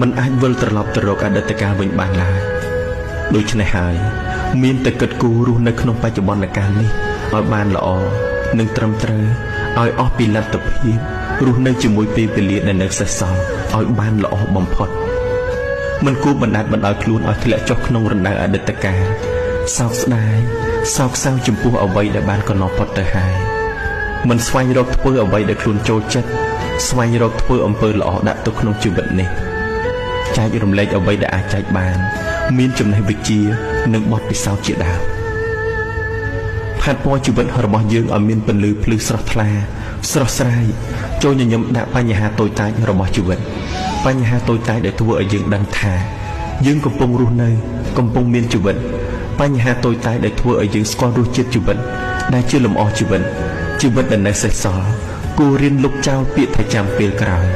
มันអាចវិលត្រឡប់ទៅរកអតីតកាលវិញបានឡើយដូច្នេះហើយមានតែគិតគូររស់នៅក្នុងបច្ចុប្បន្នកាលនេះឲ្យបានល្អនិងត្រឹមត្រូវឲ្យអស់ពីលទ្ធភាពរស់នៅជាមួយពេលវេលាដែលនៅសេសសល់ឲ្យបានល្អបំផុតមិនគួរបណ្ដាច់បណ្ដោយខ្លួនឲ្យធ្លាក់ចុះក្នុងរណ្ដៅអតីតកាលសោកស្ដាយសោកសៅចំពោះអ្វីដែលបានកន្លងផុតទៅហើយមិនស្វែងរកធ្វើអ្វីដែលខ្លួនចូលចិត្តស្វែងរកធ្វើអំពើល្អដាក់ទុកក្នុងជីវិតនេះចែករំលែកអ្វីដែលអាចចែកបានមានចំណេះវិជ្ជានិងបទពិសោធន៍ជាដើមផាត់ពណ៌ជីវិតរបស់យើងឲ្យមានពន្លឺភ្លឺស្រស់ថ្លាស្រស់ស្រាយចូលញញឹមដាក់បញ្ហាតូចតាចរបស់ជីវិតបញ្ហាតូចតាចដែលធ្វើឲ្យយើងដឹងថាយើងកំពុងរស់នៅកំពុងមានជីវិតបញ្ហាតូចតាចដែលធ្វើឲ្យយើងស្គាល់រសជាតិជីវិតដែលជាលំអជីវិតដែលនៅសេសសល់គួររៀនលុបចោលពាក្យថាចាំពេលក្រោយ